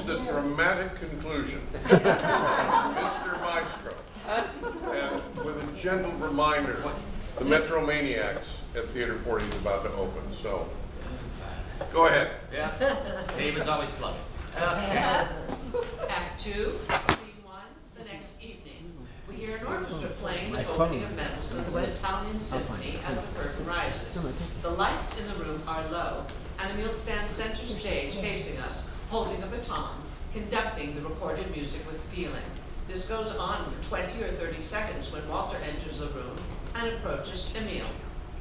the dramatic conclusion. Mr. Maestro. And with a gentle reminder, the Metromaniacs at Theater 40 is about to open, so go ahead. Yeah, David's always plugging. Okay. Act 2, Scene 1, the next evening. We hear an orchestra playing the opening of Mendelssohn's Italian Symphony as the curtain rises. The lights in the room are low, and Emil stands center stage facing us, holding a baton, conducting the recorded music with feeling. This goes on for 20 or 30 seconds when Walter enters the room and approaches Emil.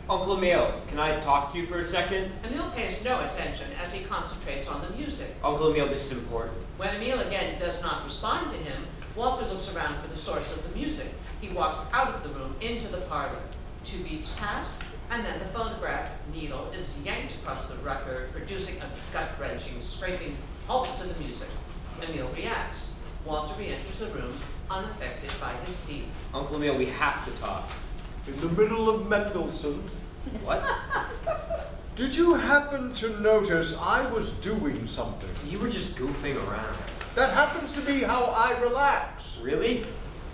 Uncle Emil, can I talk to you for a second? Emil pays no attention as he concentrates on the music. Uncle Emil, this is important. When Emil again does not respond to him, Walter looks around for the source of the music. He walks out of the room into the parlor. 2 beats pass, and then the phonograph needle is yanked across the record, producing a gut-wrenching, scraping halt to the music. Emil reacts. Walter re-enters the room, unaffected by his deed. Uncle Emil, we have to talk. In the middle of Mendelssohn. What? Did you happen to notice I was doing something? You were just goofing around. That happens to be how I relax. Really?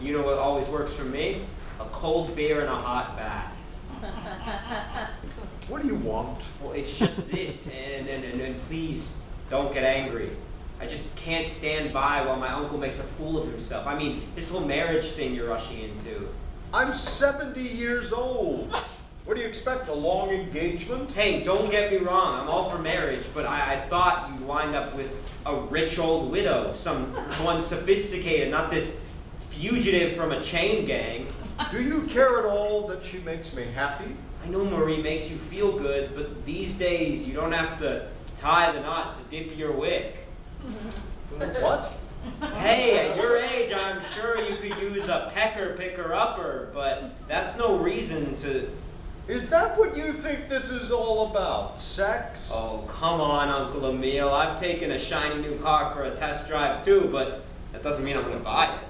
You know what always works for me? A cold beer and a hot bath. What do you want? Well, it's just this, and please don't get angry. I just can't stand by while my uncle makes a fool of himself. I mean, this whole marriage thing you're rushing into. I'm 70 years old. What do you expect, a long engagement? Hey, don't get me wrong, I'm all for marriage, but I thought you'd wind up with a rich old widow, someone sophisticated, not this fugitive from a chain gang. Do you care at all that she makes me happy? I know Marie makes you feel good, but these days you don't have to tie the knot to dip your wick. What? Hey, at your age, I'm sure you could use a pecker picker-upper, but that's no reason to... Is that what you think this is all about? Sex? Oh, come on, Uncle Emil. I've taken a shiny new car for a test drive too, but that doesn't mean I'm going to buy it.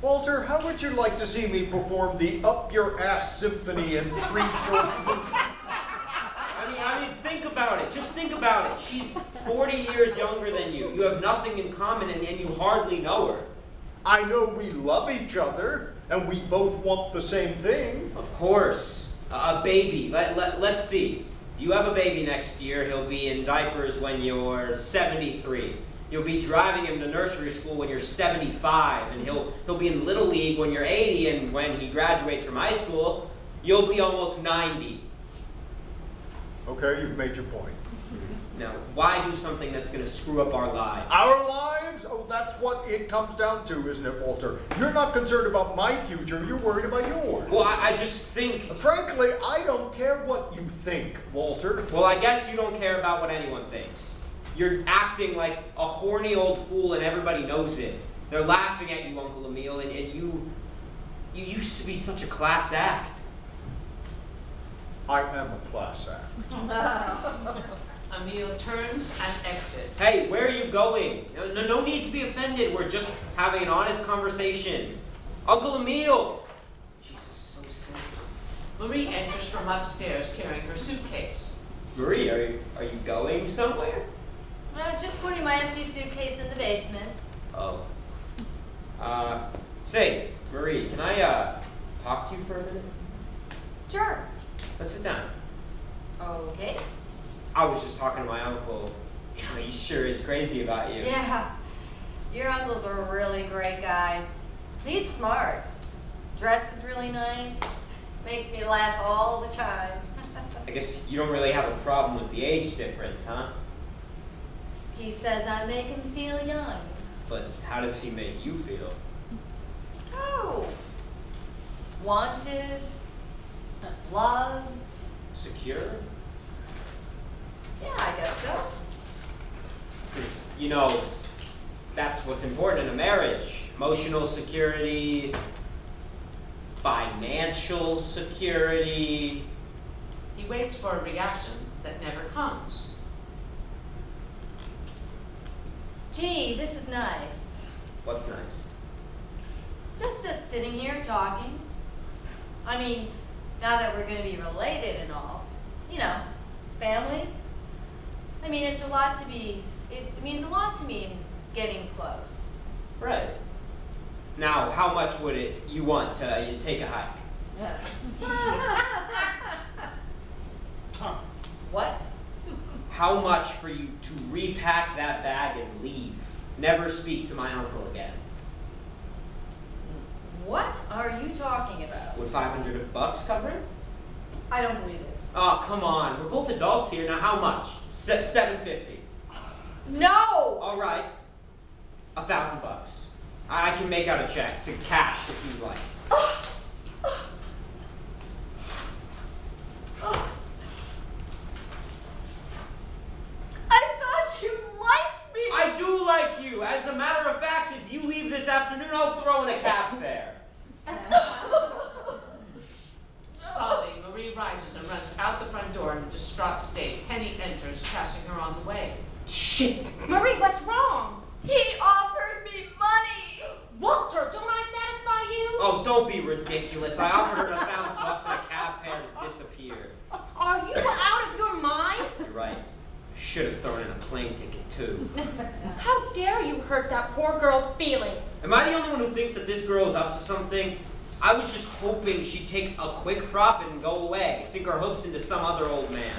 Walter, how would you like to see me perform the Up Your Ass Symphony in 3 short minutes? I mean, think about it. Just think about it. She's 40 years younger than you. You have nothing in common, and you hardly know her. I know we love each other, and we both want the same thing. Of course. A baby. Let's see. If you have a baby next year, he'll be in diapers when you're 73. You'll be driving him to nursery school when you're 75, and he'll be in Little League when you're 80, and when he graduates from high school, you'll be almost 90. Okay, you've made your point. Now, why do something that's going to screw up our lives? Our lives? Oh, that's what it comes down to, isn't it, Walter? You're not concerned about my future, you're worried about yours. Well, I just think... Frankly, I don't care what you think, Walter. Well, I guess you don't care about what anyone thinks. You're acting like a horny old fool and everybody knows it. They're laughing at you, Uncle Emil, and you used to be such a class act. I am a class act. Emil turns and exits. Hey, where are you going? No need to be offended. We're just having an honest conversation. Uncle Emil! Jesus, so sensitive. Marie enters from upstairs carrying her suitcase. Marie, are you going somewhere? Just putting my empty suitcase in the basement. Oh. Say, Marie, can I, talk to you for a minute? Sure. Let's sit down. Okay. I was just talking to my uncle. You know, he sure is crazy about you. Yeah. Your uncle's a really great guy. He's smart. Dresses really nice. Makes me laugh all the time. I guess you don't really have a problem with the age difference, huh? He says I make him feel young. But how does he make you feel? Oh. Wanted. Loved. Secure? Yeah, I guess so. Because, you know, that's what's important in a marriage. Emotional security, financial security. He waits for a reaction that never comes. Gee, this is nice. What's nice? Just us sitting here talking. I mean, now that we're going to be related and all, you know, family. I mean, it means a lot to me getting close. Right. Now, how much would you want to take a hike? What? How much for you to repack that bag and leave? Never speak to my uncle again. What are you talking about? Would $500 cover it? I don't believe this. Oh, come on. We're both adults here. Now, how much? $750. No! All right. $1,000. I can make out a check to cash if you'd like. I thought you liked me! I do like you. As a matter of fact, if you leave this afternoon, I'll throw in a cab fare. Sobbing, Marie rises and runs out the front door in a distraught state. Penny enters, passing her on the way. Shit. Marie, what's wrong? He offered me money! Walter, don't I satisfy you? Oh, don't be ridiculous. I offered her $1,000 and a cab fare to disappear. Are you out of your mind? You're right. I should have thrown in a plane ticket, too. How dare you hurt that poor girl's feelings? Am I the only one who thinks that this girl's up to something? I was just hoping she'd take a quick profit and go away, sink her hooks into some other old man.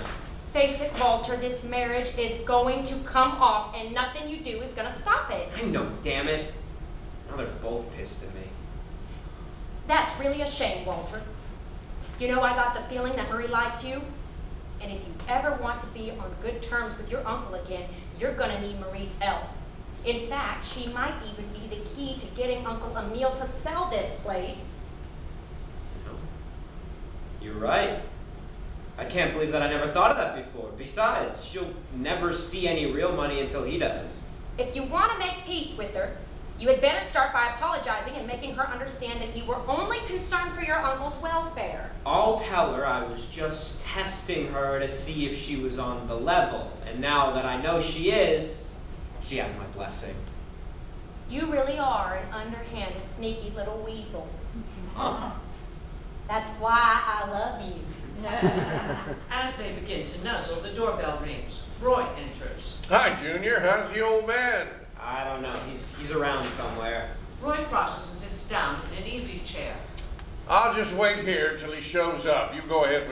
Face it, Walter, this marriage is going to come off and nothing you do is going to stop it. I know, damn it. Now they're both pissed at me. That's really a shame, Walter. You know, I got the feeling that Marie liked you. And if you ever want to be on good terms with your uncle again, you're going to need Marie's help. In fact, she might even be the key to getting Uncle Emil to sell this place. You're right. I can't believe that I never thought of that before. Besides, she'll never see any real money until he does. If you want to make peace with her, you had better start by apologizing and making her understand that you were only concerned for your uncle's welfare. I'll tell her I was just testing her to see if she was on the level. And now that I know she is, she has my blessing. You really are an underhanded, sneaky little weasel. That's why I love you. As they begin to nuzzle, the doorbell rings. Roy enters. Hi, Junior. How's the old man? I don't know. He's around somewhere. Roy crosses and sits down in an easy chair. I'll just wait here till he shows up. You go ahead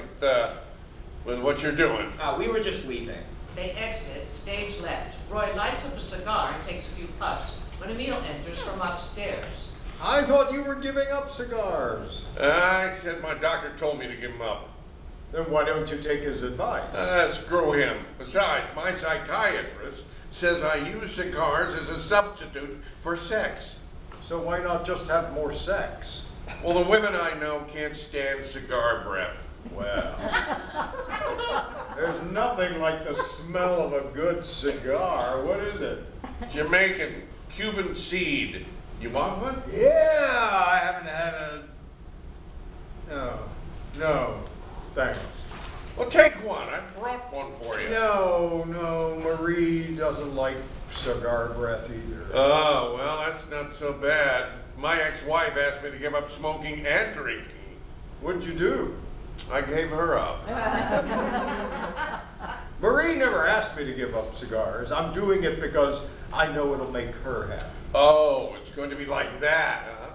with what you're doing. We were just leaving. They exit, stage left. Roy lights up a cigar and takes a few puffs when Emil enters from upstairs. I thought you were giving up cigars. I said my doctor told me to give him up. Then why don't you take his advice? Screw him. Besides, my psychiatrist says I use cigars as a substitute for sex. So why not just have more sex? Well, the women I know can't stand cigar breath. Well, there's nothing like the smell of a good cigar. What is it? Jamaican, Cuban seed. You want one? Yeah, I haven't had a... No, thanks. Well, take one. I brought one for you. No, Marie doesn't like cigar breath either. Oh, well, that's not so bad. My ex-wife asked me to give up smoking and drinking. What'd you do? I gave her up. Marie never asked me to give up cigars. I'm doing it because I know it'll make her happy. Oh, it's going to be like that, huh?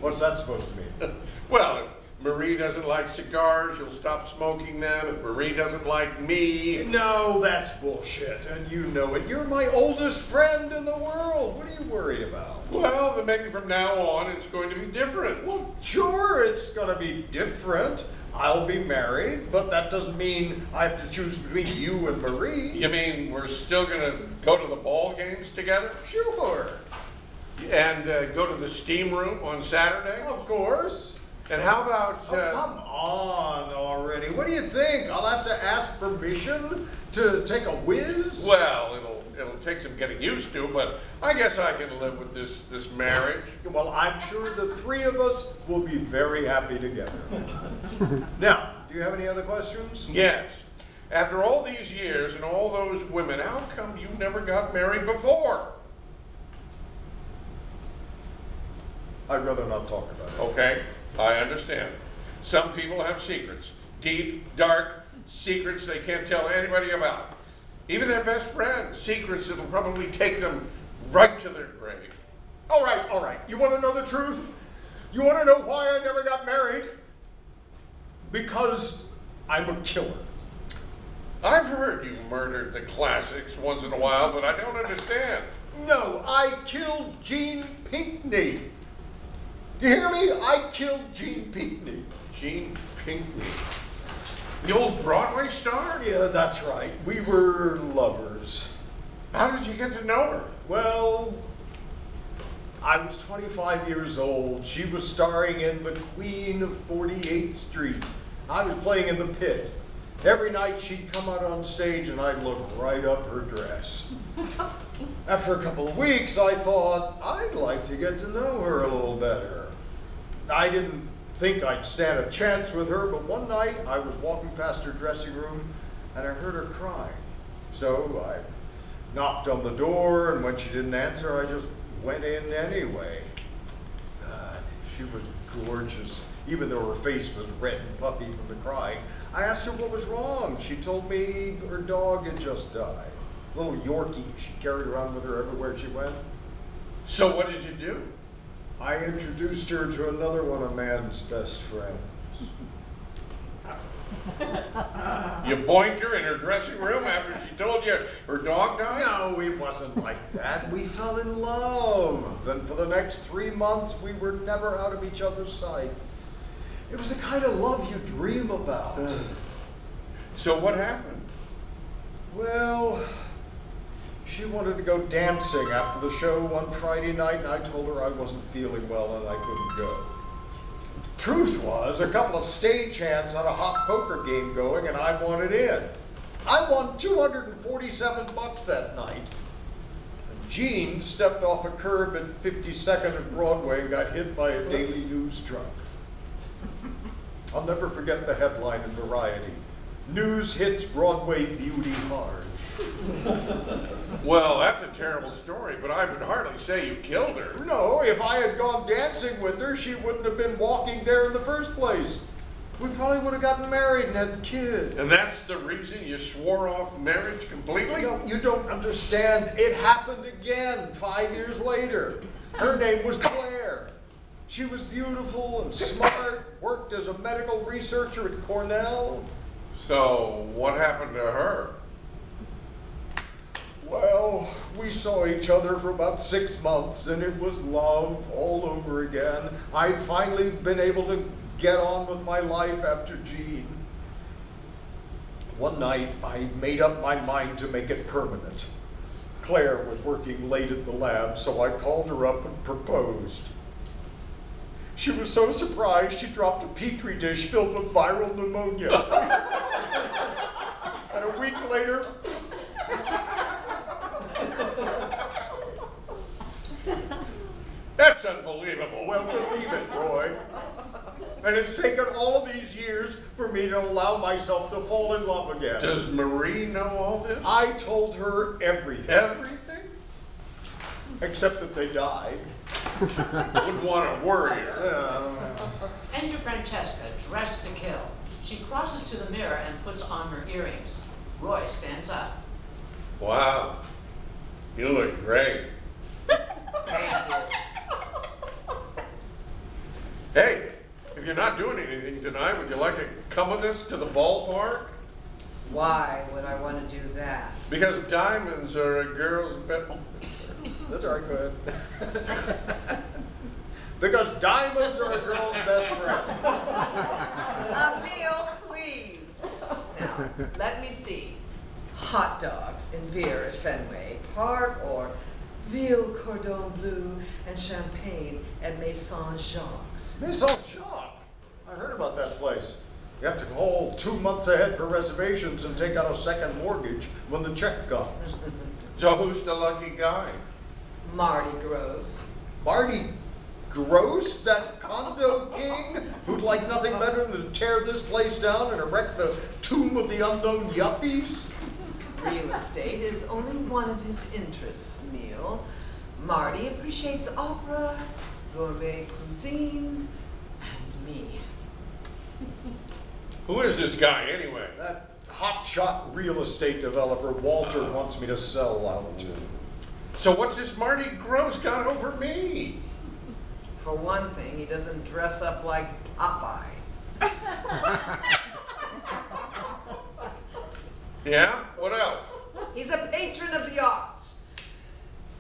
What's that supposed to mean? Well, if Marie doesn't like cigars, she'll stop smoking them. If Marie doesn't like me... No, that's bullshit, and you know it. You're my oldest friend in the world. What are you worried about? Well, then maybe from now on it's going to be different. Well, sure, it's gonna be different. I'll be married, but that doesn't mean I have to choose between you and Marie. You mean we're still going to go to the ball games together? Sure. And go to the steam room on Saturday? Of course. And how about... Oh, come on already. What do you think? I'll have to ask permission to take a whiz? Well, it'll take some getting used to, but I guess I can live with this marriage. Well, I'm sure the three of us will be very happy together. Now, do you have any other questions? Yes. After all these years and all those women, how come you never got married before? I'd rather not talk about it. Okay, I understand. Some people have secrets. Deep, dark secrets they can't tell anybody about. Even their best friends, secrets that'll probably take them right to their grave. All right. You want to know the truth? You want to know why I never got married? Because I'm a killer. I've heard you murdered the classics once in a while, but I don't understand. No, I killed Gene Pinkney. Do you hear me? I killed Gene Pinkney. Gene Pinkney. The old Broadway star? Yeah, that's right. We were lovers. How did you get to know her? Well, I was 25 years old. She was starring in The Queen of 48th Street. I was playing in the pit. Every night she'd come out on stage and I'd look right up her dress. After a couple of weeks, I thought, I'd like to get to know her a little better. I didn't think I'd stand a chance with her, but one night I was walking past her dressing room and I heard her crying. So I knocked on the door, and when she didn't answer, I just went in anyway. God, she was gorgeous, even though her face was red and puffy from the crying. I asked her what was wrong. She told me her dog had just died. Little Yorkie she carried around with her everywhere she went. So what did you do? I introduced her to another one of man's best friends. You boinked her in her dressing room after she told you her dog died? No, it wasn't like that. We fell in love. And for the next 3 months, we were never out of each other's sight. It was the kind of love you dream about. So what happened? Well, she wanted to go dancing after the show one Friday night, and I told her I wasn't feeling well and I couldn't go. Truth was, a couple of stagehands had a hot poker game going, and I wanted in. I won $247 that night. And Gene stepped off a curb at 52nd and Broadway and got hit by a Daily News truck. I'll never forget the headline in Variety. News hits Broadway beauty hard. Well, that's a terrible story, but I would hardly say you killed her. No, if I had gone dancing with her, she wouldn't have been walking there in the first place. We probably would have gotten married and had kids. And that's the reason you swore off marriage completely? No, you don't understand. It happened again 5 years later. Her name was Claire. She was beautiful and smart, worked as a medical researcher at Cornell. So, what happened to her? Well, we saw each other for about 6 months, and it was love all over again. I'd finally been able to get on with my life after Gene. One night, I made up my mind to make it permanent. Claire was working late at the lab, so I called her up and proposed. She was so surprised she dropped a petri dish filled with viral pneumonia. And a week later, That's unbelievable. well, believe it, Roy. And it's taken all these years for me to allow myself to fall in love again. Does Marie know all this? I told her everything. Everything? Except that they died. Wouldn't want to worry her. Enter Francesca, dressed to kill. She crosses to the mirror and puts on her earrings. Roy stands up. Wow. You look great. Thank you. Hey, if you're not doing anything tonight, would you like to come with us to the ballpark? Why would I want to do that? Because diamonds are a girl's best. That's all right, go ahead. Because diamonds are a girl's best friend. Emil, please. Now, let me see. Hot dogs and beer at Fenway Park, or veal cordon bleu and champagne at Maison Jacques. Maison Jacques. I heard about that place. You have to call 2 months ahead for reservations and take out a second mortgage when the check comes. So who's the lucky guy? Marty Gross. Marty Gross, that condo king who'd like nothing better than to tear this place down and erect the tomb of the unknown yuppies? Real estate is only one of his interests, Emil. Marty appreciates opera, gourmet cuisine, and me. Who is this guy anyway? That hot hotshot real estate developer Walter wants me to sell out to. So what's this Marty Gross got over me? For one thing, he doesn't dress up like Popeye. Yeah? What else? He's a patron of the arts.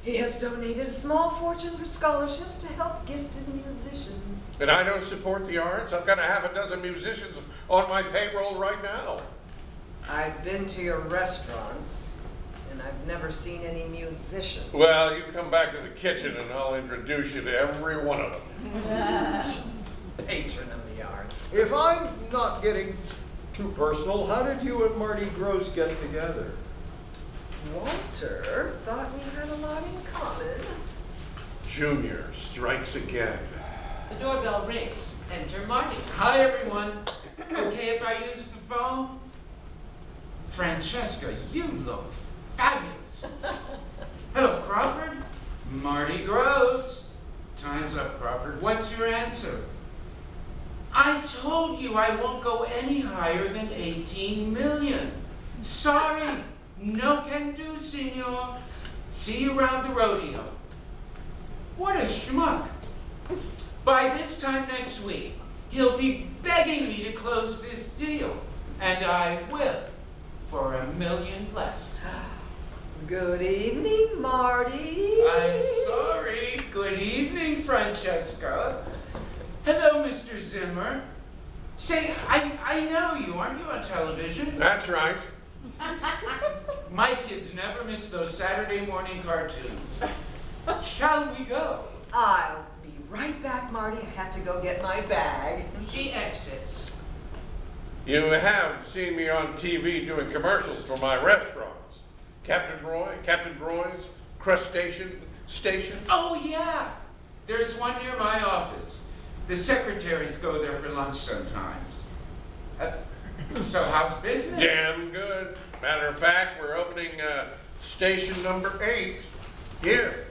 He has donated a small fortune for scholarships to help gifted musicians. And I don't support the arts? I've got a half a dozen musicians on my payroll right now. I've been to your restaurants, and I've never seen any musicians. Well, you come back to the kitchen and I'll introduce you to every one of them. Patron of the arts. If I'm not getting too personal, how did you and Marty Gross get together? Walter thought we had a lot in common. Junior strikes again. The doorbell rings. Enter Marty. Hi, everyone. Okay if I use the phone? Francesca, you look fabulous. Hello, Crawford. Marty Gross. Time's up, Crawford. What's your answer? I told you I won't go any higher than 18 million. Sorry. No can do, senor. See you around the rodeo. What a schmuck. By this time next week, he'll be begging me to close this deal. And I will, for $1 million plus. Good evening, Marty. I'm sorry. Good evening, Francesca. Hello, Mr. Zimmer. Say, I know you. Aren't you on television? That's right. My kids never miss those Saturday morning cartoons. Shall we go? I'll be right back, Marty. I have to go get my bag. She exits. You have seen me on TV doing commercials for my restaurants. Captain Roy's Crustacean Station. Oh, yeah. There's one near my office. The secretaries go there for lunch sometimes. So how's business? Damn good. Matter of fact, we're opening station number 8 here.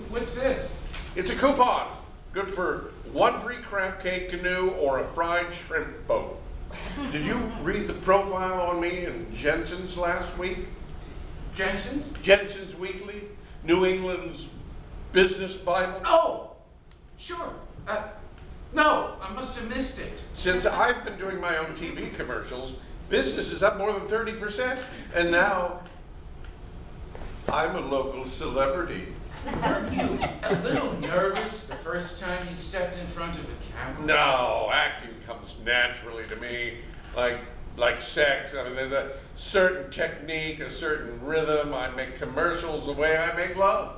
What's this? It's a coupon. Good for 1 free crab cake canoe or a fried shrimp boat. Did you read the profile on me in Jensen's last week? Jensen's? Jensen's Weekly, New England's Business Bible. Oh, sure. No, I must have missed it. Since I've been doing my own TV commercials, business is up more than 30%, and now I'm a local celebrity. Weren't you a little nervous the first time you stepped in front of a camera? No, acting comes naturally to me, like sex. I mean, there's a certain technique, a certain rhythm. I make commercials the way I make love.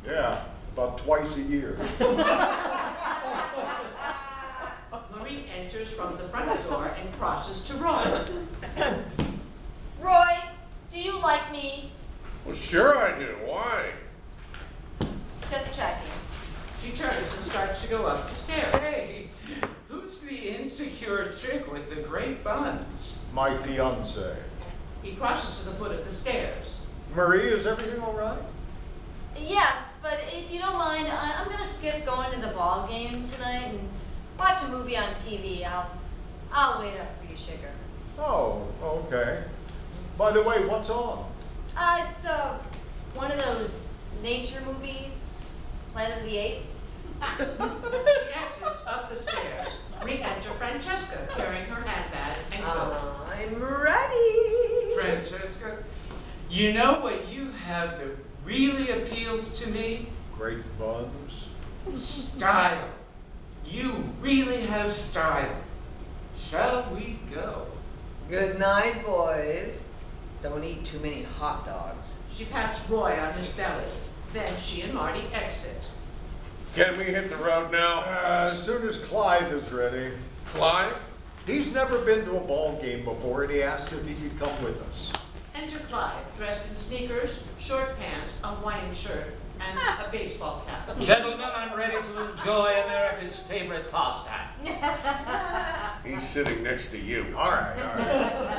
Yeah, about twice a year. Marie enters from the front door and crosses to Roy. Roy, do you like me? Well, sure I do. Why? Just checking. She turns and starts to go up the stairs. Hey, who's the insecure chick with the great buns? My fiancé. He crosses to the foot of the stairs. Marie, is everything all right? Yes, but if you don't mind, I'm gonna skip going to the ball game tonight and watch a movie on TV. I'll wait up for you, sugar. Oh, okay. By the way, what's on? It's one of those nature movies, Planet of the Apes. She exits up the stairs. Re-enter Francesca, carrying her handbag and coat. I'm ready. Francesca, you know what you have that really appeals to me? Great buns. Style. You really have style. Shall we go? Good night, boys. Don't eat too many hot dogs. She passed Roy on his belly. Then she and Marty exit. Can we hit the road now? As soon as Clive is ready. Clive? He's never been to a ball game before, and he asked if he could come with us. Enter Clive, dressed in sneakers, short pants, a Hawaiian shirt, and a baseball cap. Gentlemen, I'm ready to enjoy America's favorite pastime. He's sitting next to you. All right.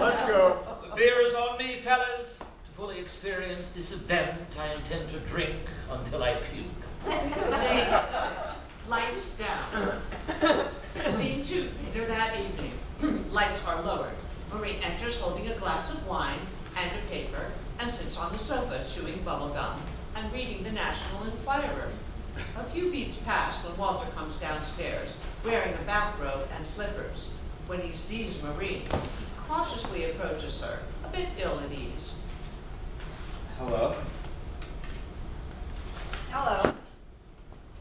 Let's go. The beer is on me, fellas. To fully experience this event, I intend to drink until I puke. They exit. Lights down. Scene 2, later that evening. Lights are lowered. Marie enters holding a glass of wine and a paper and sits on the sofa chewing bubble gum and reading the National Enquirer. A few beats pass when Walter comes downstairs wearing a bathrobe and slippers. When he sees Marie, he cautiously approaches her, a bit ill at ease. Hello? Hello. Can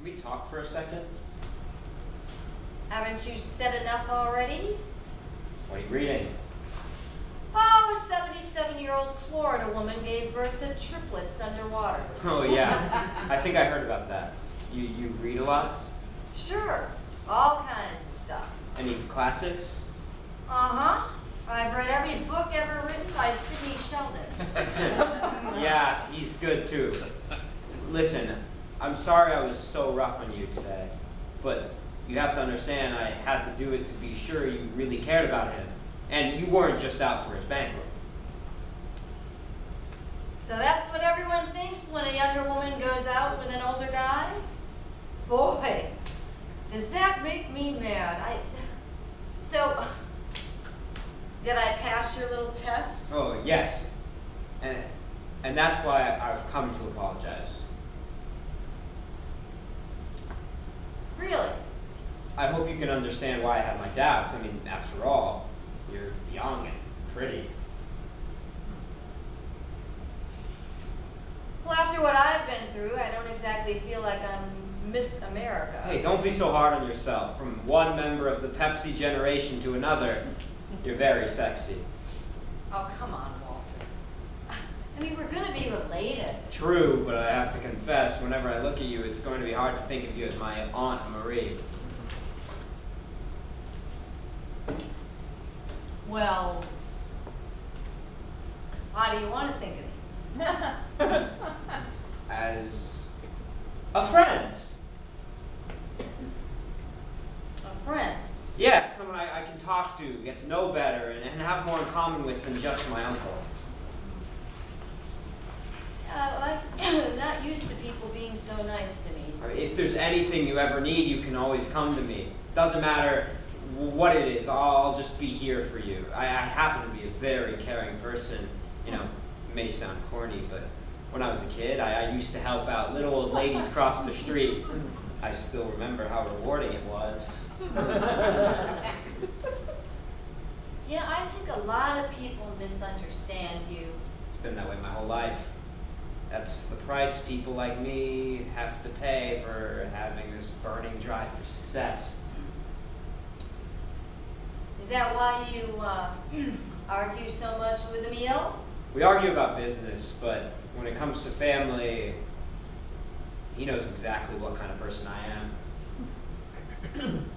we talk for a second? Haven't you said enough already? What are you reading? Oh, a 77-year-old Florida woman gave birth to triplets underwater. Oh yeah, I think I heard about that. You read a lot? Sure, all kinds of stuff. Any classics? Uh-huh. I've read every book ever written by Sidney Sheldon. Yeah, he's good too. Listen, I'm sorry I was so rough on you today, but you have to understand I had to do it to be sure you really cared about him. And you weren't just out for his banquet. So that's what everyone thinks when a younger woman goes out with an older guy? Boy, does that make me mad. So, did I pass your little test? Oh, yes. And that's why I've come to apologize. Really? I hope you can understand why I have my doubts. I mean, after all, you're young and pretty. Well, after what I've been through, I don't exactly feel like I'm Miss America. Hey, don't be so hard on yourself. From one member of the Pepsi generation to another, you're very sexy. Oh, come on, Walter. I mean, we're gonna be related. True, but I have to confess, whenever I look at you, it's going to be hard to think of you as my Aunt Marie. Well, how do you want to think of me? As a friend. A friend. Yeah, someone I can talk to, get to know better, and have more in common with than just my uncle. I'm not used to people being so nice to me. I mean, if there's anything you ever need, you can always come to me. Doesn't matter what it is, I'll just be here for you. I happen to be a very caring person. You know, it may sound corny, but when I was a kid, I used to help out little old ladies cross the street. I still remember how rewarding it was. Yeah, I think a lot of people misunderstand you. It's been that way my whole life. That's the price people like me have to pay for having this burning drive for success. Is that why you argue so much with Emil? We argue about business, but when it comes to family, he knows exactly what kind of person I am.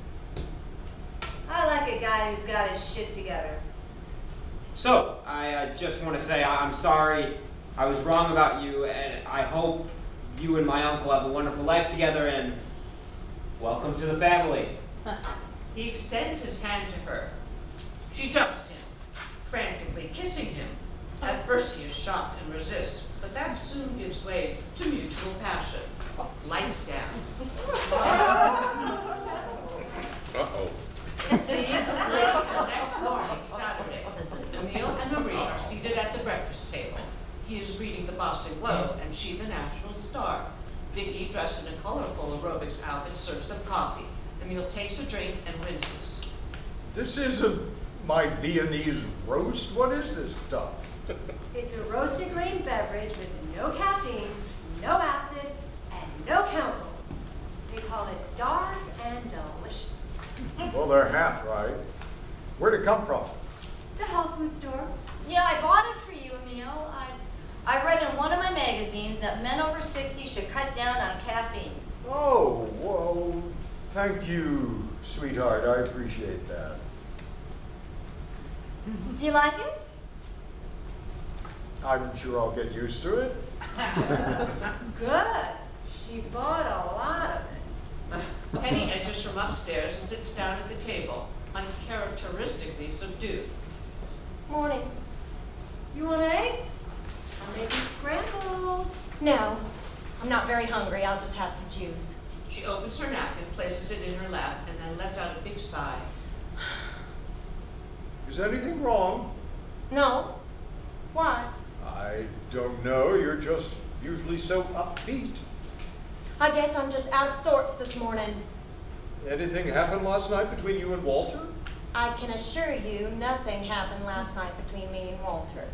I like a guy who's got his shit together. So, I just want to say I'm sorry. I was wrong about you, and I hope you and my uncle have a wonderful life together, and welcome to the family. He extends his hand to her. She jumps him, frantically kissing him. At first he is shocked and resists, but that soon gives way to mutual passion. Lights down. Uh-oh. Scene 3, the next morning, Saturday. Emil and Marie are seated at the breakfast table. He is reading the Boston Globe, and she the National Star. Vicky, dressed in a colorful aerobics outfit, serves them coffee. Emil takes a drink and rinses. This isn't my Viennese roast. What is this stuff? It's a roasted grain beverage with no caffeine, no acid, and no chemicals. They call it dark and delicious. Well, they're half right. Where'd it come from? The health food store. Yeah, I bought it for you, Emil. I read in one of my magazines that men over 60 should cut down on caffeine. Oh, well, thank you, sweetheart. I appreciate that. Do you like it? I'm sure I'll get used to it. Good. She bought a lot of it. Penny enters from upstairs and sits down at the table, uncharacteristically subdued. Morning. You want eggs? Or maybe scrambled? No, I'm not very hungry. I'll just have some juice. She opens her napkin, places it in her lap, and then lets out a big sigh. Is anything wrong? No. Why? I don't know. You're just usually so upbeat. I guess I'm just out of sorts this morning. Anything happened last night between you and Walter? I can assure you nothing happened last night between me and Walter.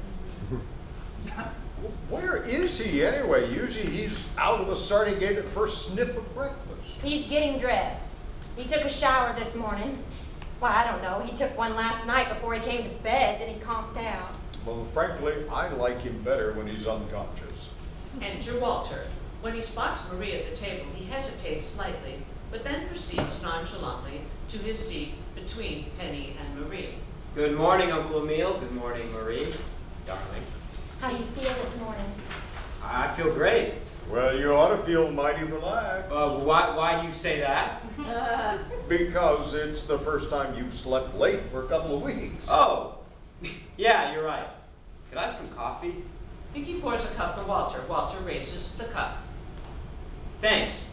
Where is he anyway? Usually he's out of the starting gate at the first sniff of breakfast. He's getting dressed. He took a shower this morning. Why, I don't know. He took one last night before he came to bed, then he conked out. Well, frankly, I like him better when he's unconscious. Enter Walter. When he spots Marie at the table, he hesitates slightly, but then proceeds nonchalantly to his seat between Penny and Marie. Good morning, Uncle Emil. Good morning, Marie. Darling. How do you feel this morning? I feel great. Well, you ought to feel mighty relaxed. Why do you say that? Because it's the first time you've slept late for a couple of weeks. Oh, yeah, you're right. Could I have some coffee? Vicky pours a cup for Walter. Walter raises the cup. Thanks.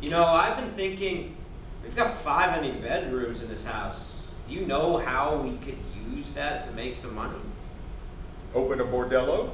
You know, I've been thinking, we've got 5 empty bedrooms in this house. Do you know how we could use that to make some money? Open a bordello?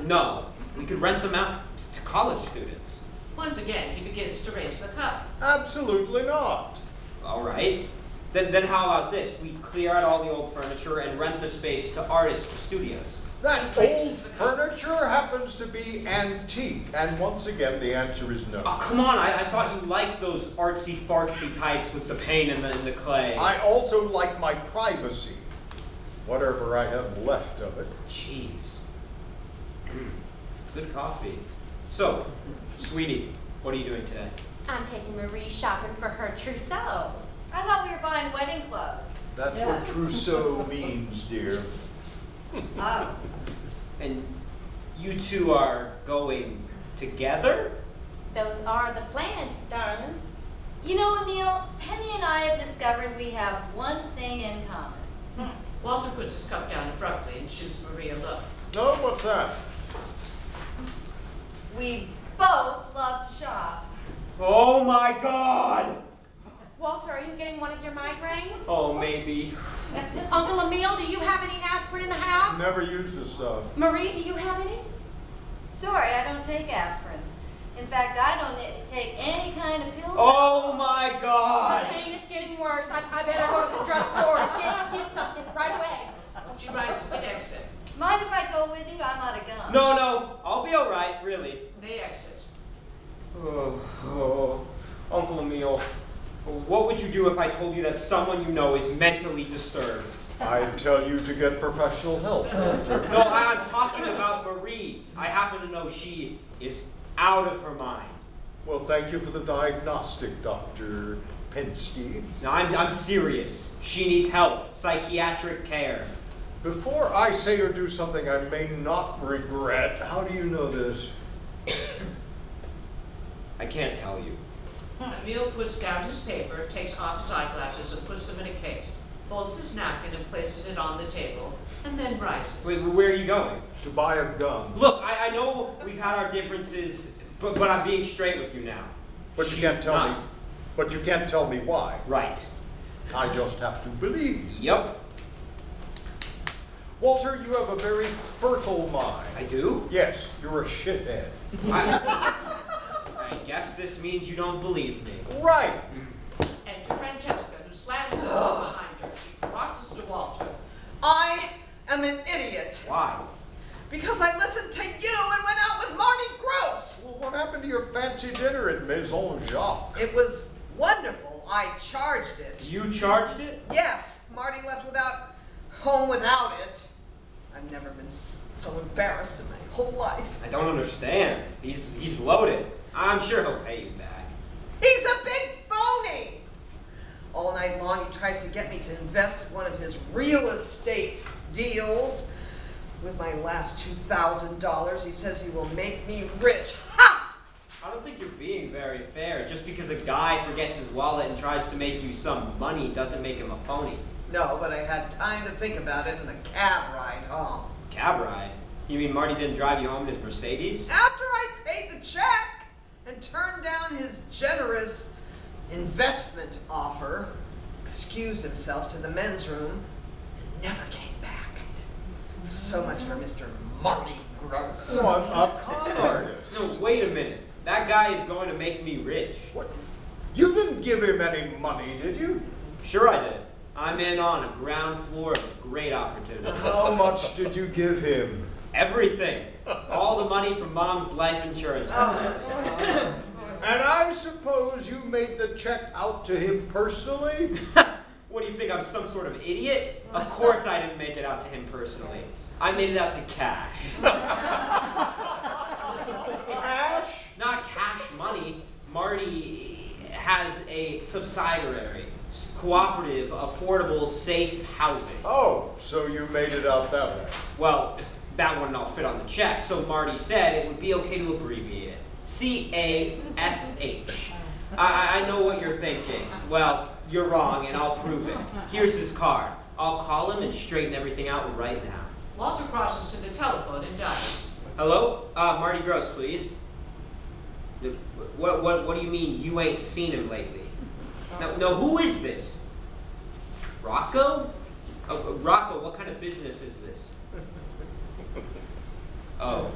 No, we could rent them out to college students. Once again, he begins to raise the cup. Absolutely not. All right. Then how about this? We clear out all the old furniture and rent the space to artists for studios. That old furniture happens to be antique, and once again, the answer is no. Oh, come on. I thought you liked those artsy-fartsy types with the paint and the clay. I also like my privacy, whatever I have left of it. Jeez. Good coffee. So, sweetie, what are you doing today? I'm taking Marie shopping for her trousseau. I thought we were buying wedding clothes. That's what trousseau means, dear. Oh. And you two are going together? Those are the plans, darling. You know, Emil, Penny and I have discovered we have one thing in common. Walter puts his cup down abruptly and shoots Marie a look. No, what's that? We both love to shop. Oh my God! Walter, are you getting one of your migraines? Oh, maybe. Uncle Emil, do you have any aspirin in the house? Never use this stuff. Marie, do you have any? Sorry, I don't take aspirin. In fact, I don't take any kind of pills. Oh my God! The pain is getting worse. I better go to the drugstore and get something right away. She rises to exit. Mind if I go with you? I'm out of gum. No, I'll be all right, really. They exit. Oh, Uncle Emil, what would you do if I told you that someone you know is mentally disturbed? I'd tell you to get professional help, Walter. No, I'm talking about Marie. I happen to know she is out of her mind. Well, thank you for the diagnostic, Dr. Pensky. No, I'm serious. She needs help, psychiatric care. Before I say or do something I may not regret, how do you know this? I can't tell you. Emil puts down his paper, takes off his eyeglasses and puts them in a case, folds his napkin and places it on the table, and then rises. Wait, where are you going? To buy a gun. Look, I know we've had our differences, but I'm being straight with you now. But She's you can't tell me. nuts. But you can't tell me why. Right. I just have to believe you. Yep. Walter, you have a very fertile mind. I do? Yes, you're a shithead. I guess this means you don't believe me. Right. Enter Francesca, who slams the door behind her. She rushes to Walter. I am an idiot. Why? Because I listened to you and went out with Marty Gross. Well, what happened to your fancy dinner at Maison Jacques? It was wonderful. I charged it. You charged it? Yes, Marty left home without it. I've never been so embarrassed in my whole life. I don't understand. He's loaded. I'm sure he'll pay you back. He's a big phony. All night long he tries to get me to invest in one of his real estate deals. With my last $2,000, he says he will make me rich. Ha! I don't think you're being very fair. Just because a guy forgets his wallet and tries to make you some money doesn't make him a phony. No, but I had time to think about it in the cab ride home. Cab ride? You mean Marty didn't drive you home in his Mercedes? After I paid the check and turned down his generous investment offer, excused himself to the men's room, and never came back. So much for Mr. Marty Gross. What a con artist. No, wait a minute. That guy is going to make me rich. What? You didn't give him any money, did you? Sure I did. I'm in on a ground floor of a great opportunity. How much did you give him? Everything. All the money from Mom's life insurance policy. And I suppose you made the check out to him personally? What do you think, I'm some sort of idiot? Of course I didn't make it out to him personally. I made it out to cash. Cash? Not cash money. Marty has a subsidiary, cooperative, affordable, safe housing. Oh, so you made it out that way. Well, that wouldn't all fit on the check, so Marty said it would be okay to abbreviate it. C-A-S-H. I know what you're thinking. Well, you're wrong, and I'll prove it. Here's his card. I'll call him and straighten everything out right now. Walter crosses to the telephone and dials. Hello? Marty Gross, please. What do you mean you ain't seen him lately? No, who is this? Rocco? Rocco, what kind of business is this? Oh,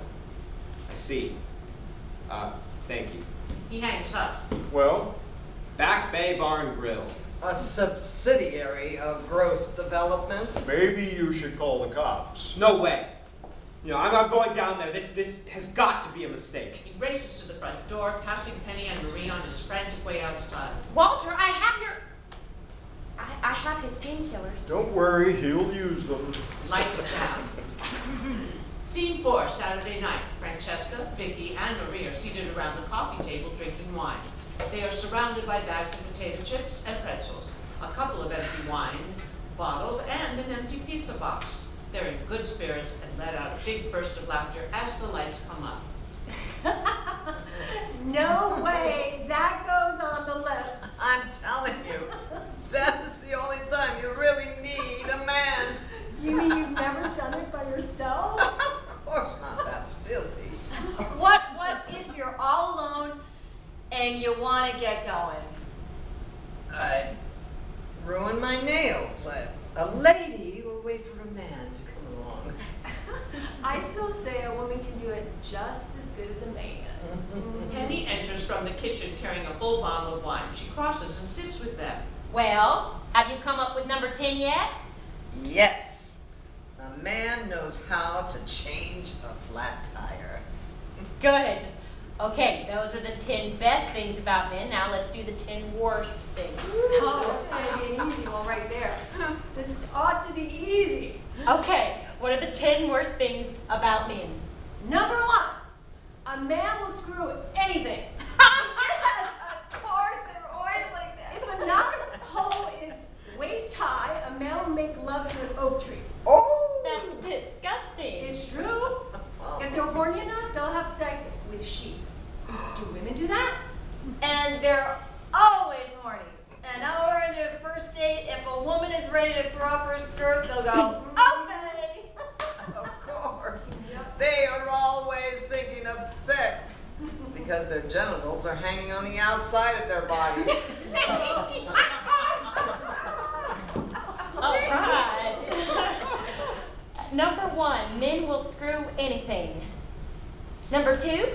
I see. Thank you. He hangs up. Well? Back Bay Barn Grill. A subsidiary of Gross Developments. Maybe you should call the cops. No way. You know, I'm not going down there. This has got to be a mistake. He races to the front door, passing Penny and Marie on his frantic way outside. Walter, I have his painkillers. Don't worry, he'll use them. Lights down. Scene 4, Saturday night. Francesca, Vicky, and Marie are seated around the coffee table drinking wine. They are surrounded by bags of potato chips and pretzels, a couple of empty wine bottles, and an empty pizza box. They're in good spirits and let out a big burst of laughter as the lights come up. No way, that goes on the list. I'm telling you, that is the only time you really need a man. You mean you've never done it by yourself? Of course not, that's filthy. What if you're all alone and you want to get going? I'd ruin my nails. A lady will wait for a man to come along. I still say a woman can do it just as good as a man. Penny enters from the kitchen carrying a full bottle of wine. She crosses and sits with them. Well, have you come up with number 10 yet? Yes, a man knows how to change a flat tire. Good. Okay, those are the 10 best things about men. Now let's do the 10 worst things. Oh, that's gonna be an easy one right there. This ought to be easy. Okay, what are the 10 worst things about men? Number 1, a man will screw anything. Yes, of course, they're always like that. If a knot hole is waist high, a man will make love to an oak tree. Oh! That's disgusting. It's true. If they're horny enough, they'll have sex with sheep. Do women do that? And they're always horny. An hour into a first date, if a woman is ready to throw up her skirt, they'll go, okay. Of course. They are always thinking of sex. It's because their genitals are hanging on the outside of their bodies. All right. Number 1, men will screw anything. Number 2?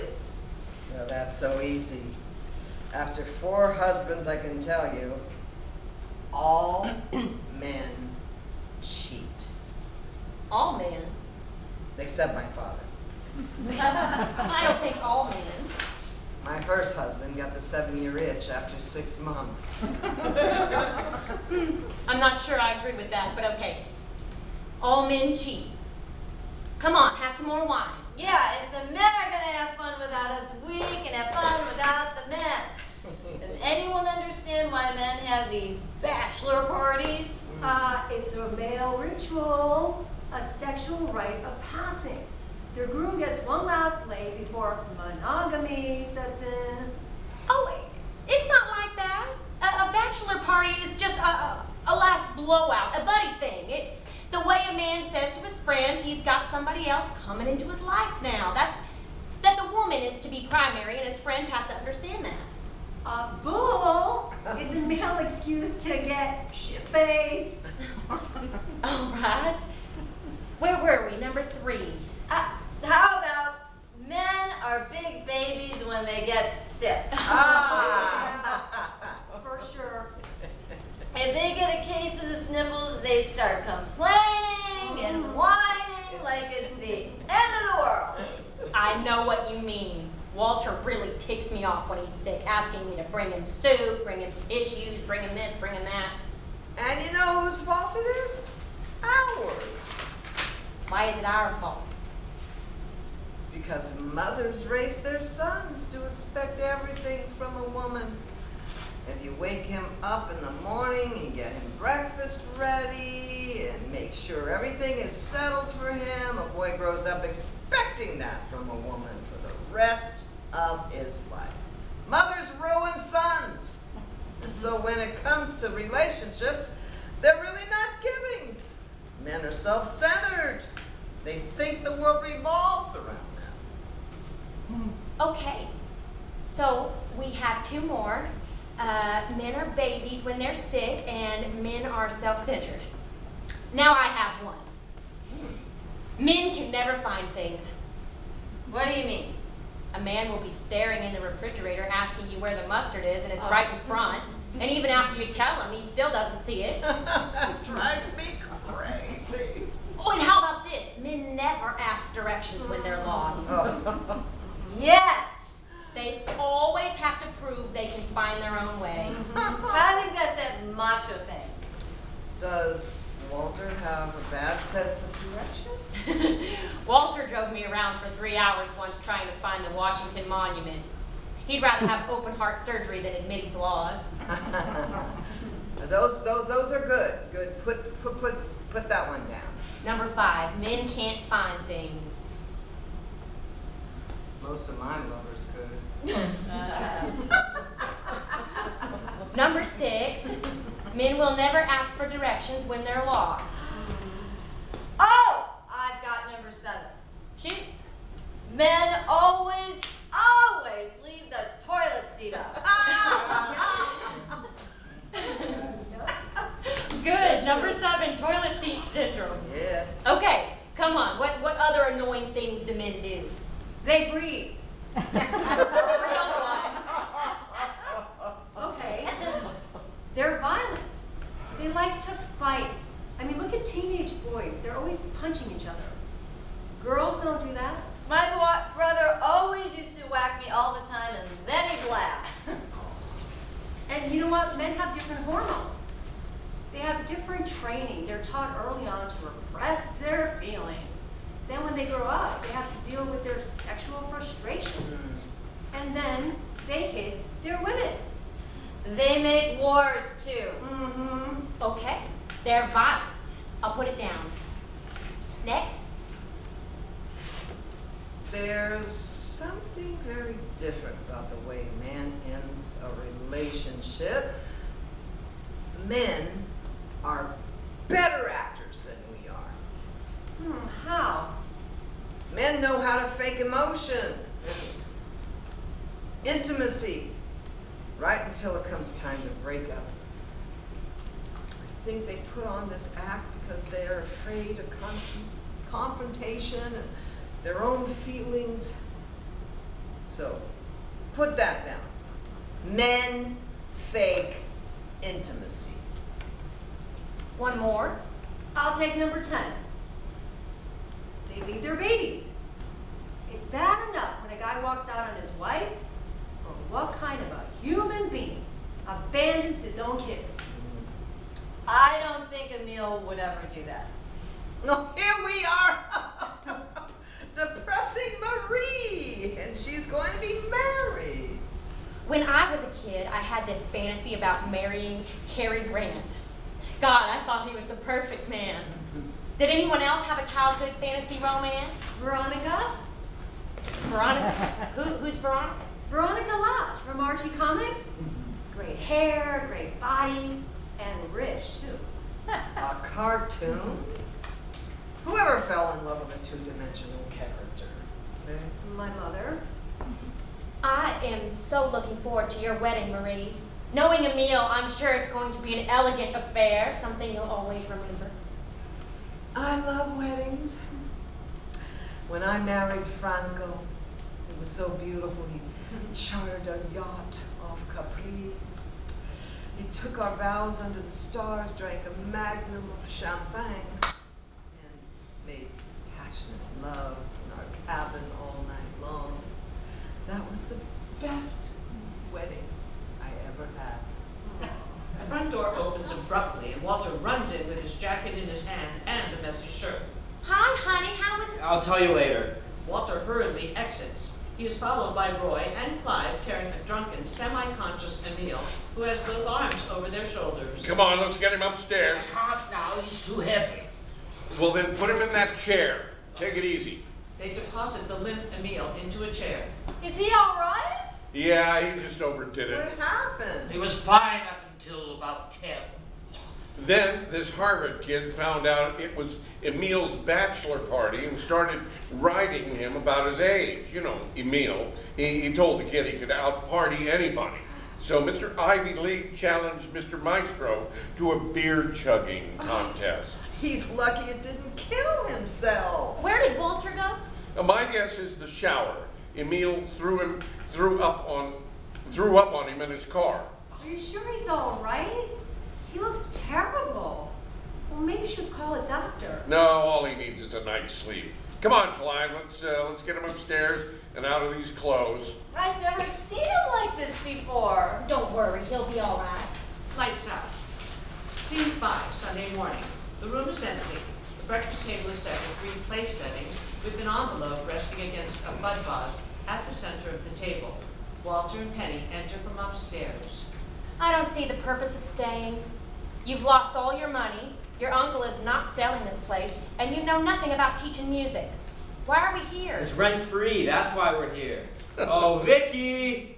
Well, that's so easy. After 4 husbands, I can tell you, all men cheat. All men. Except my father. I don't think all men. My first husband got the 7-year itch after 6 months. I'm not sure I agree with that, but okay. All men cheat. Come on, have some more wine. Yeah, if the men are going to have fun without us, we can have fun without the men. Does anyone understand why men have these bachelor parties? It's a male ritual, a sexual rite of passing. Their groom gets one last lay before monogamy sets in. Oh, it's not like that. A bachelor party is just a last blowout, a buddy thing. It's the way a man says to his friends he's got somebody else coming into his life now. That the woman is to be primary, and his friends have to understand that. A bull? It's a male excuse to get shit-faced. All right. Where were we? Number 3. How about men are big babies when they get sick? For sure. If they get a case of the sniffles, they start complaining and whining like it's the end of the world. I know what you mean. Walter really ticks me off when he's sick, asking me to bring him soup, bring him tissues, bring him this, bring him that. And you know whose fault it is? Ours. Why is it our fault? Because mothers raise their sons to expect everything from a woman. If you wake him up in the morning and get him breakfast ready and make sure everything is settled for him, a boy grows up expecting that from a woman for the rest of his life. Mothers ruin sons. So when it comes to relationships, they're really not giving. Men are self-centered. They think the world revolves around them. Okay, so we have 2 more. Men are babies when they're sick, and men are self-centered. Now I have 1. Men can never find things. What do you mean? A man will be staring in the refrigerator asking you where the mustard is, and it's right in front. And even after you tell him, he still doesn't see it. Drives me crazy. Oh, and how about this? Men never ask directions when they're lost. Oh. Yes! They always have to prove they can find their own way. I think that's a macho thing. Does Walter have a bad sense of direction? Walter drove me around for 3 hours once trying to find the Washington Monument. He'd rather have open heart surgery than admit his laws. Those are good. Good. Put that one down. Number 5, men can't find things. Most of my lovers could. Number 6, men will never ask for directions when they're lost. Oh! I've got number 7. Shoot. Men always leave the toilet seat up. Good. Number 7, toilet seat syndrome. Yeah. Okay, come on. What other annoying things do men do? They breathe. Real one. Okay. They're violent. They like to fight. I mean, look at teenage boys. They're always punching each other. Girls don't do that. My brother always used to whack me all the time, and then he'd laugh. And you know what? Men have different hormones. They have different training. They're taught early on to repress their feelings. Then when they grow up, they have to deal with their sexual frustrations. And then they hit their women. They make wars, too. Mm-hmm. Okay, they're violent. I'll put it down. Next. There's something very different about the way a man ends a relationship. Men are better actors than we are. How? Men know how to fake emotion and intimacy right until it comes time to break up. I think they put on this act because they are afraid of constant confrontation and their own feelings. So, put that down. Men fake intimacy. 1 more. I'll take number 10. They leave their babies. It's bad enough when a guy walks out on his wife, or what kind of a human being abandons his own kids? I don't think Emil would ever do that. No, here we are. Depressing Marie, and she's going to be married. When I was a kid, I had this fantasy about marrying Cary Grant. God, I thought he was the perfect man. Did anyone else have a childhood fantasy romance? Veronica? Veronica? Who's Veronica? Veronica Lodge from Archie Comics. Great hair, great body, and rich, too. A cartoon? Whoever fell in love with a two-dimensional character? My mother. I am so looking forward to your wedding, Marie. Knowing Emil, I'm sure it's going to be an elegant affair, something you'll always remember. I love weddings. When I married Franco, it was so beautiful. He chartered a yacht off Capri. He took our vows under the stars, drank a magnum of champagne, and made passionate love in our cabin all night long. That was the best wedding I ever had. The front door opens abruptly and Walter runs in with his jacket in his hand and a messy shirt. Hi, honey, how was... I'll tell you later. Walter hurriedly exits. He is followed by Roy and Clive carrying a drunken, semi-conscious Emil who has both arms over their shoulders. Come on, let's get him upstairs. I can't now, he's too heavy. Well, then put him in that chair. Take it easy. They deposit the limp Emil into a chair. Is he all right? Yeah, he just overdid it. What happened? He was fine up until about 10. Then this Harvard kid found out it was Emil's bachelor party and started writing him about his age. You know, Emil. He told the kid he could out-party anybody. So Mr. Ivy League challenged Mr. Maestro to a beer-chugging contest. He's lucky it didn't kill himself. Where did Walter go? My guess is the shower. Emil threw up on him in his car. Are you sure he's all right? He looks terrible. Well, maybe you should call a doctor. No, all he needs is a night's sleep. Come on, Clive, let's get him upstairs and out of these clothes. I've never seen him like this before. Don't worry, he'll be all right. Lights out. Scene 5, Sunday morning. The room is empty. The breakfast table is set with green place settings with an envelope resting against a bud vase at the center of the table. Walter and Penny enter from upstairs. I don't see the purpose of staying. You've lost all your money, your uncle is not selling this place, and you know nothing about teaching music. Why are we here? It's rent-free, that's why we're here. Oh, Vicky!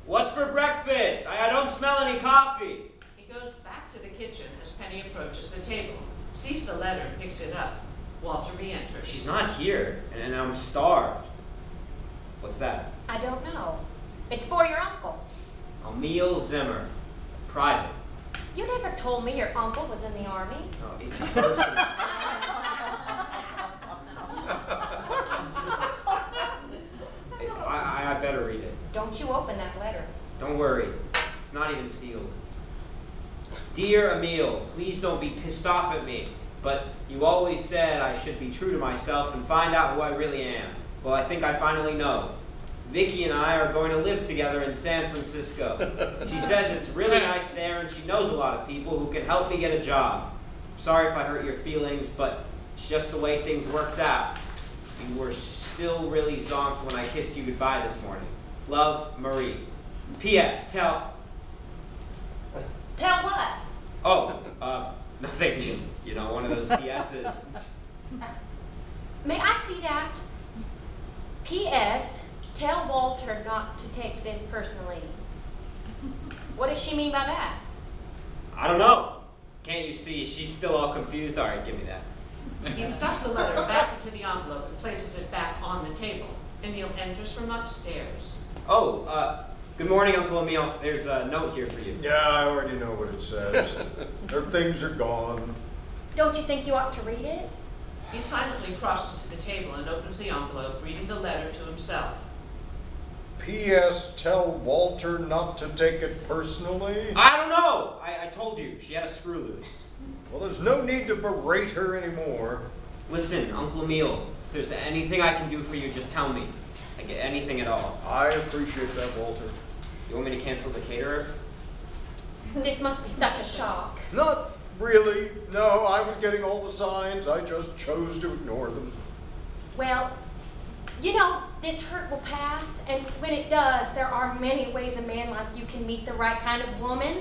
What's for breakfast? I don't smell any coffee. He goes back to the kitchen as Penny approaches the table, sees the letter and picks it up. Walter re-enters. She's not here, and I'm starved. What's that? I don't know. It's for your uncle. Emil Zimmer. Private. You never told me your uncle was in the army. Oh, it's personal. I better read it. Don't you open that letter. Don't worry. It's not even sealed. Dear Emil, please don't be pissed off at me, but you always said I should be true to myself and find out who I really am. Well, I think I finally know. Vicky and I are going to live together in San Francisco. She says it's really nice there and she knows a lot of people who can help me get a job. I'm sorry if I hurt your feelings, but it's just the way things worked out. You were still really zonked when I kissed you goodbye this morning. Love, Marie. P.S. Tell what? Oh, nothing, just, one of those P.S.'s. May I see that? P.S. Tell Walter not to take this personally. What does she mean by that? I don't know. Can't you see? She's still all confused. All right, give me that. He stuffs the letter back into the envelope and places it back on the table. Emil enters from upstairs. Oh, good morning, Uncle Emil. There's a note here for you. Yeah, I already know what it says. Their things are gone. Don't you think you ought to read it? He silently crosses to the table and opens the envelope, reading the letter to himself. P.S. Tell Walter not to take it personally. I don't know. I told you. She had a screw loose. Well, there's no need to berate her anymore. Listen, Uncle Emil, if there's anything I can do for you, just tell me. I get anything at all. I appreciate that, Walter. You want me to cancel the caterer? This must be such a shock. Not really. No, I was getting all the signs. I just chose to ignore them. Well, this hurt will pass, and when it does, there are many ways a man like you can meet the right kind of woman.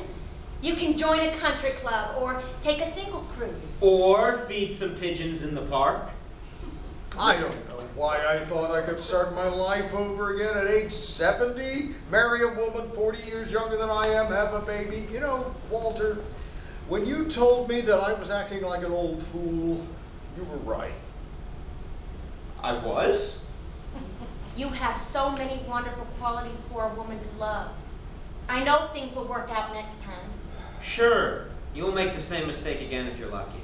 You can join a country club, or take a singles cruise. Or feed some pigeons in the park. I don't know why I thought I could start my life over again at age 70, marry a woman 40 years younger than I am, have a baby. Walter, when you told me that I was acting like an old fool, you were right. I was? You have so many wonderful qualities for a woman to love. I know things will work out next time. Sure, you won't make the same mistake again if you're lucky.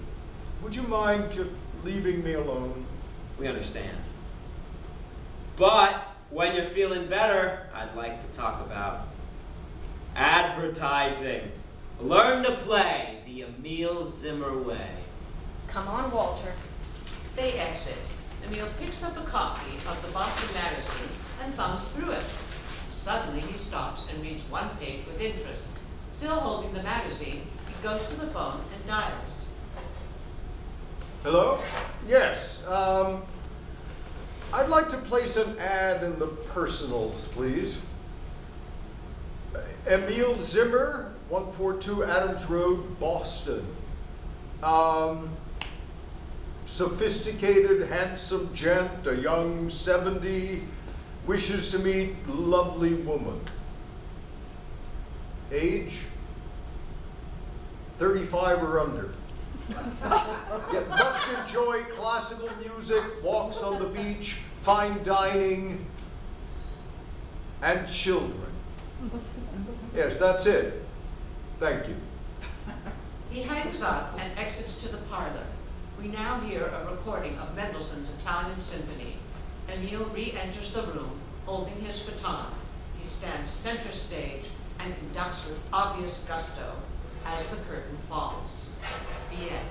Would you mind just leaving me alone? We understand. But when you're feeling better, I'd like to talk about advertising. Learn to play the Emil Zimmer way. Come on, Walter. They exit. Emil picks up a copy of the Boston magazine and thumbs through it. Suddenly he stops and reads one page with interest. Still holding the magazine, he goes to the phone and dials. Hello? Yes, I'd like to place an ad in the personals, please. Emil Zimmer, 142 Adams Road, Boston. Sophisticated, handsome gent, a young 70, wishes to meet lovely woman. Age? 35 or under. Yet must enjoy classical music, walks on the beach, fine dining, and children. Yes, that's it. Thank you. He hangs up and exits to the parlor. We now hear a recording of Mendelssohn's Italian Symphony. Emil re-enters the room, holding his baton. He stands center stage and conducts with obvious gusto as the curtain falls. The end.